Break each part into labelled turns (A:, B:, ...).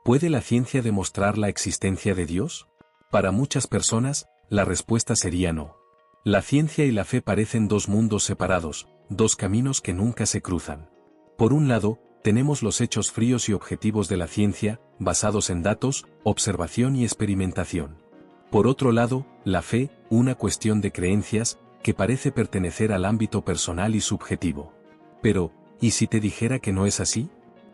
A: ¿Puede la ciencia demostrar la existencia de Dios? Para muchas personas, la respuesta sería no. La ciencia y la fe parecen dos mundos separados, dos caminos que nunca se cruzan. Por un lado, tenemos los hechos fríos y objetivos de la ciencia, basados en datos, observación y experimentación. Por otro lado, la fe, una cuestión de creencias, que parece pertenecer al ámbito personal y subjetivo. Pero, ¿y si te dijera que no es así?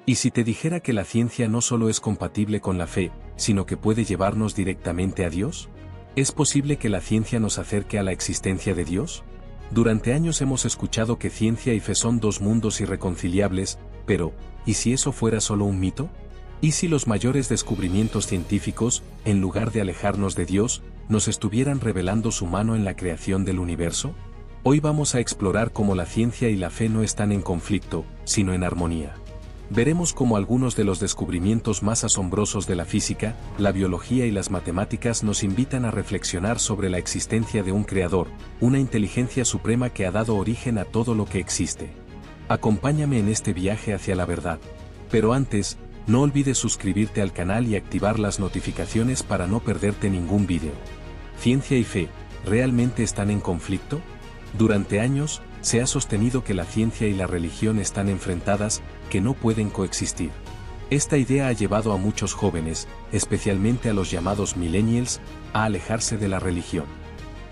A: ¿Y si te dijera que la ciencia no solo es compatible con la fe, sino que puede llevarnos directamente a Dios? ¿Es posible que la ciencia nos acerque a la existencia de Dios? Durante años hemos escuchado que ciencia y fe son dos mundos irreconciliables, pero, ¿y si eso fuera solo un mito? ¿Y si los mayores descubrimientos científicos, en lugar de alejarnos de Dios, nos estuvieran revelando su mano en la creación del universo? Hoy vamos a explorar cómo la ciencia y la fe no están en conflicto, sino en armonía. Veremos cómo algunos de los descubrimientos más asombrosos de la física, la biología y las matemáticas nos invitan a reflexionar sobre la existencia de un creador, una inteligencia suprema que ha dado origen a todo lo que existe. Acompáñame en este viaje hacia la verdad. Pero antes, no olvides suscribirte al canal y activar las notificaciones para no perderte ningún vídeo. ¿Ciencia y fe realmente están en conflicto? Durante años, se ha sostenido que la ciencia y la religión están enfrentadas, que no pueden coexistir. Esta idea ha llevado a muchos jóvenes, especialmente a los llamados millennials, a alejarse de la religión.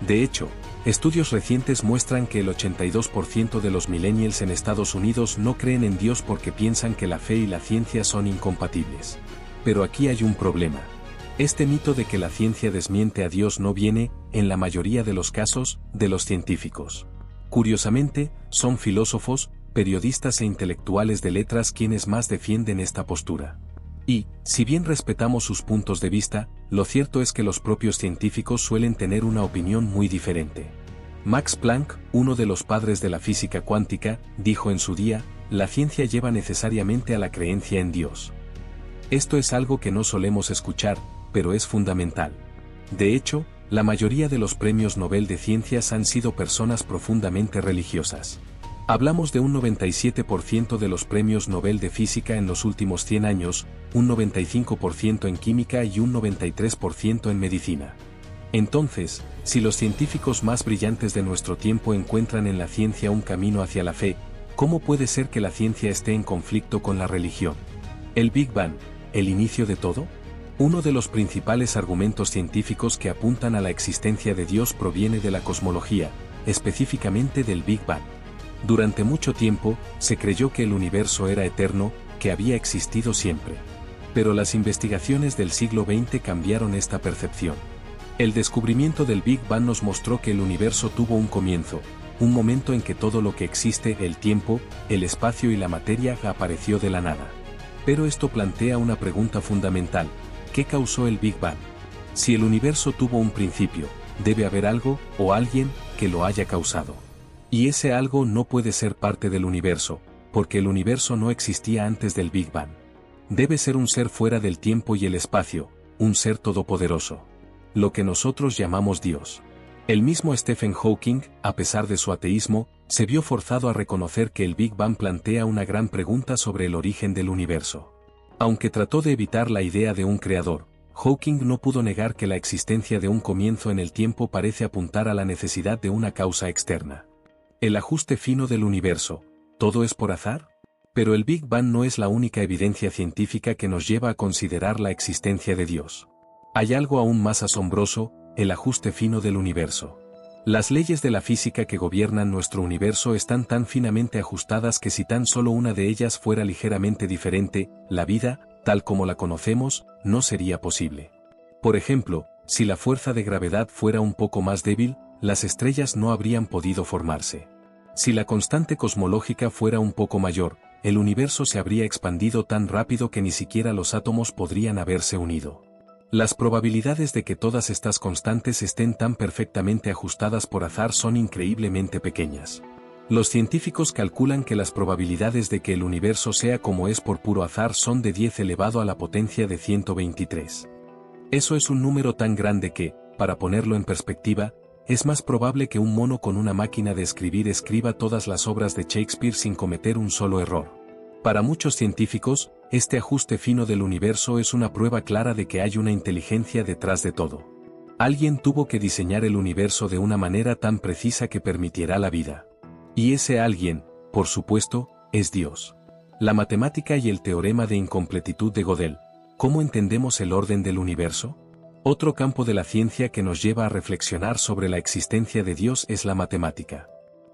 A: De hecho, estudios recientes muestran que el 82% de los millennials en Estados Unidos no creen en Dios porque piensan que la fe y la ciencia son incompatibles. Pero aquí hay un problema. Este mito de que la ciencia desmiente a Dios no viene, en la mayoría de los casos, de los científicos. Curiosamente, son filósofos, periodistas e intelectuales de letras quienes más defienden esta postura. Y, si bien respetamos sus puntos de vista, lo cierto es que los propios científicos suelen tener una opinión muy diferente. Max Planck, uno de los padres de la física cuántica, dijo en su día, la ciencia lleva necesariamente a la creencia en Dios. Esto es algo que no solemos escuchar, pero es fundamental. De hecho, la mayoría de los premios Nobel de Ciencias han sido personas profundamente religiosas. Hablamos de un 97% de los premios Nobel de Física en los últimos 100 años, un 95% en química y un 93% en medicina. Entonces, si los científicos más brillantes de nuestro tiempo encuentran en la ciencia un camino hacia la fe, ¿cómo puede ser que la ciencia esté en conflicto con la religión? ¿El Big Bang, el inicio de todo? Uno de los principales argumentos científicos que apuntan a la existencia de Dios proviene de la cosmología, específicamente del Big Bang. Durante mucho tiempo, se creyó que el universo era eterno, que había existido siempre. Pero las investigaciones del siglo XX cambiaron esta percepción. El descubrimiento del Big Bang nos mostró que el universo tuvo un comienzo, un momento en que todo lo que existe, el tiempo, el espacio y la materia, apareció de la nada. Pero esto plantea una pregunta fundamental. ¿Qué causó el Big Bang? Si el universo tuvo un principio, debe haber algo, o alguien, que lo haya causado. Y ese algo no puede ser parte del universo, porque el universo no existía antes del Big Bang. Debe ser un ser fuera del tiempo y el espacio, un ser todopoderoso. Lo que nosotros llamamos Dios. El mismo Stephen Hawking, a pesar de su ateísmo, se vio forzado a reconocer que el Big Bang plantea una gran pregunta sobre el origen del universo. Aunque trató de evitar la idea de un creador, Hawking no pudo negar que la existencia de un comienzo en el tiempo parece apuntar a la necesidad de una causa externa. El ajuste fino del universo, ¿todo es por azar? Pero el Big Bang no es la única evidencia científica que nos lleva a considerar la existencia de Dios. Hay algo aún más asombroso, el ajuste fino del universo. Las leyes de la física que gobiernan nuestro universo están tan finamente ajustadas que si tan solo una de ellas fuera ligeramente diferente, la vida, tal como la conocemos, no sería posible. Por ejemplo, si la fuerza de gravedad fuera un poco más débil, las estrellas no habrían podido formarse. Si la constante cosmológica fuera un poco mayor, el universo se habría expandido tan rápido que ni siquiera los átomos podrían haberse unido. Las probabilidades de que todas estas constantes estén tan perfectamente ajustadas por azar son increíblemente pequeñas. Los científicos calculan que las probabilidades de que el universo sea como es por puro azar son de 10 elevado a la potencia de 123. Eso es un número tan grande que, para ponerlo en perspectiva, es más probable que un mono con una máquina de escribir escriba todas las obras de Shakespeare sin cometer un solo error. Para muchos científicos, este ajuste fino del universo es una prueba clara de que hay una inteligencia detrás de todo. Alguien tuvo que diseñar el universo de una manera tan precisa que permitiera la vida. Y ese alguien, por supuesto, es Dios. La matemática y el teorema de incompletitud de Gödel. ¿Cómo entendemos el orden del universo? Otro campo de la ciencia que nos lleva a reflexionar sobre la existencia de Dios es la matemática.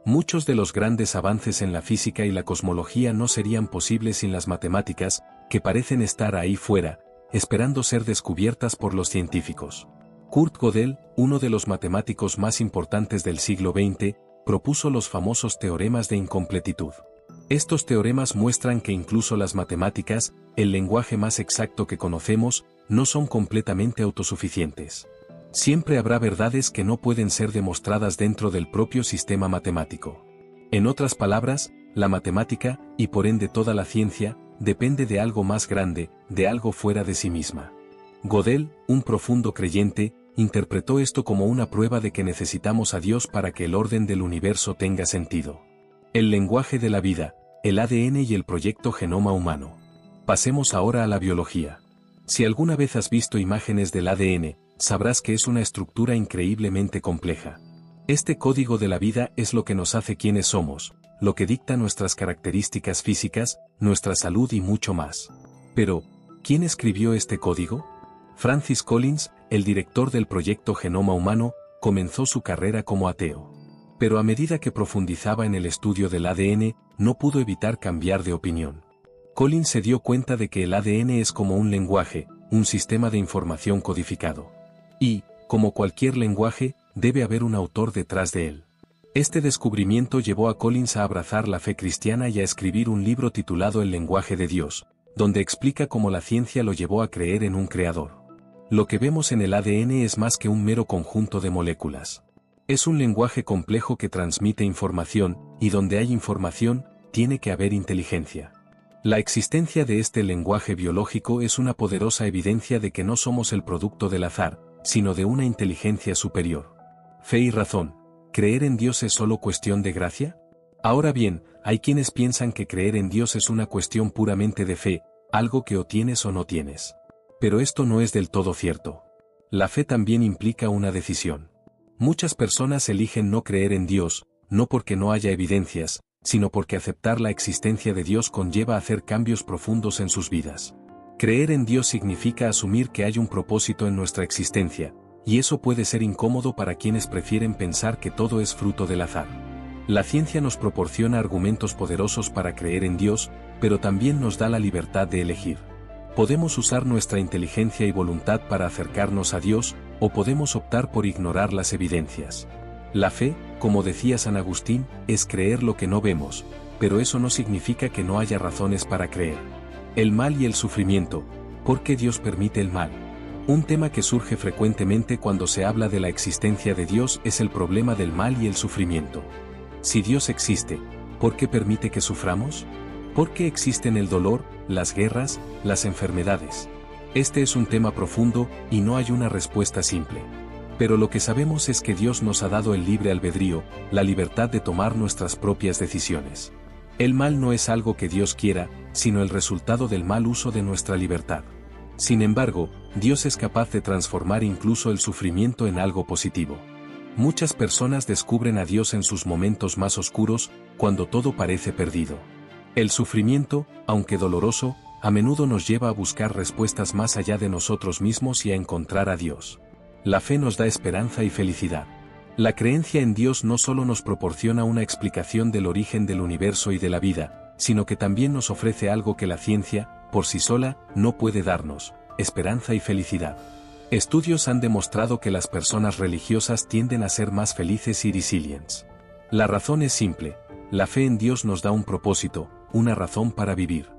A: Muchos de los grandes avances en la física y la cosmología no serían posibles sin las matemáticas, que parecen estar ahí fuera, esperando ser descubiertas por los científicos. Kurt Gödel, uno de los matemáticos más importantes del siglo XX, propuso los famosos teoremas de incompletitud. Estos teoremas muestran que incluso las matemáticas, el lenguaje más exacto que conocemos, no son completamente autosuficientes. Siempre habrá verdades que no pueden ser demostradas dentro del propio sistema matemático. En otras palabras, la matemática, y por ende toda la ciencia, depende de algo más grande, de algo fuera de sí misma. Gödel, un profundo creyente, interpretó esto como una prueba de que necesitamos a Dios para que el orden del universo tenga sentido. El lenguaje de la vida, el ADN y el proyecto Genoma Humano. Pasemos ahora a la biología. Si alguna vez has visto imágenes del ADN, sabrás que es una estructura increíblemente compleja. Este código de la vida es lo que nos hace quienes somos, lo que dicta nuestras características físicas, nuestra salud y mucho más. Pero, ¿quién escribió este código? Francis Collins, el director del proyecto Genoma Humano, comenzó su carrera como ateo. Pero a medida que profundizaba en el estudio del ADN, no pudo evitar cambiar de opinión. Collins se dio cuenta de que el ADN es como un lenguaje, un sistema de información codificado. Y, como cualquier lenguaje, debe haber un autor detrás de él. Este descubrimiento llevó a Collins a abrazar la fe cristiana y a escribir un libro titulado El lenguaje de Dios, donde explica cómo la ciencia lo llevó a creer en un creador. Lo que vemos en el ADN es más que un mero conjunto de moléculas. Es un lenguaje complejo que transmite información, y donde hay información, tiene que haber inteligencia. La existencia de este lenguaje biológico es una poderosa evidencia de que no somos el producto del azar, sino de una inteligencia superior. Fe y razón. ¿Creer en Dios es solo cuestión de gracia? Ahora bien, hay quienes piensan que creer en Dios es una cuestión puramente de fe, algo que o tienes o no tienes. Pero esto no es del todo cierto. La fe también implica una decisión. Muchas personas eligen no creer en Dios, no porque no haya evidencias, sino porque aceptar la existencia de Dios conlleva hacer cambios profundos en sus vidas. Creer en Dios significa asumir que hay un propósito en nuestra existencia, y eso puede ser incómodo para quienes prefieren pensar que todo es fruto del azar. La ciencia nos proporciona argumentos poderosos para creer en Dios, pero también nos da la libertad de elegir. Podemos usar nuestra inteligencia y voluntad para acercarnos a Dios, o podemos optar por ignorar las evidencias. La fe, como decía San Agustín, es creer lo que no vemos, pero eso no significa que no haya razones para creer. El mal y el sufrimiento. ¿Por qué Dios permite el mal? Un tema que surge frecuentemente cuando se habla de la existencia de Dios es el problema del mal y el sufrimiento. Si Dios existe, ¿por qué permite que suframos? ¿Por qué existen el dolor, las guerras, las enfermedades? Este es un tema profundo, y no hay una respuesta simple. Pero lo que sabemos es que Dios nos ha dado el libre albedrío, la libertad de tomar nuestras propias decisiones. El mal no es algo que Dios quiera, sino el resultado del mal uso de nuestra libertad. Sin embargo, Dios es capaz de transformar incluso el sufrimiento en algo positivo. Muchas personas descubren a Dios en sus momentos más oscuros, cuando todo parece perdido. El sufrimiento, aunque doloroso, a menudo nos lleva a buscar respuestas más allá de nosotros mismos y a encontrar a Dios. La fe nos da esperanza y felicidad. La creencia en Dios no solo nos proporciona una explicación del origen del universo y de la vida, sino que también nos ofrece algo que la ciencia, por sí sola, no puede darnos: esperanza y felicidad. Estudios han demostrado que las personas religiosas tienden a ser más felices y resilientes. La razón es simple: la fe en Dios nos da un propósito, una razón para vivir.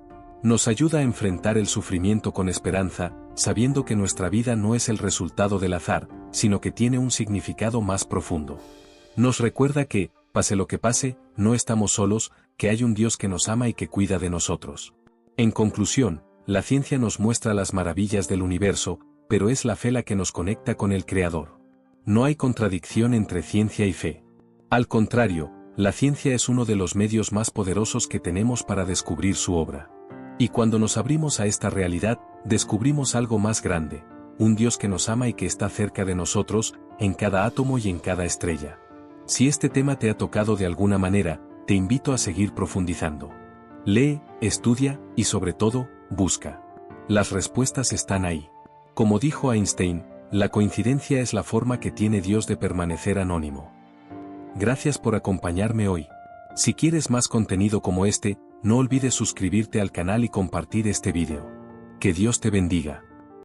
A: Nos ayuda a enfrentar el sufrimiento con esperanza, sabiendo que nuestra vida no es el resultado del azar, sino que tiene un significado más profundo. Nos recuerda que, pase lo que pase, no estamos solos, que hay un Dios que nos ama y que cuida de nosotros. En conclusión, la ciencia nos muestra las maravillas del universo, pero es la fe la que nos conecta con el Creador. No hay contradicción entre ciencia y fe. Al contrario, La ciencia es uno de los medios más poderosos que tenemos para descubrir su obra. Y cuando nos abrimos a esta realidad, descubrimos algo más grande, un Dios que nos ama y que está cerca de nosotros, en cada átomo y en cada estrella. Si este tema te ha tocado de alguna manera, te invito a seguir profundizando. Lee, estudia, y sobre todo, busca. Las respuestas están ahí. Como dijo Einstein, la coincidencia es la forma que tiene Dios de permanecer anónimo. Gracias por acompañarme hoy. Si quieres más contenido como este, no olvides suscribirte al canal y compartir este vídeo. Que Dios te bendiga.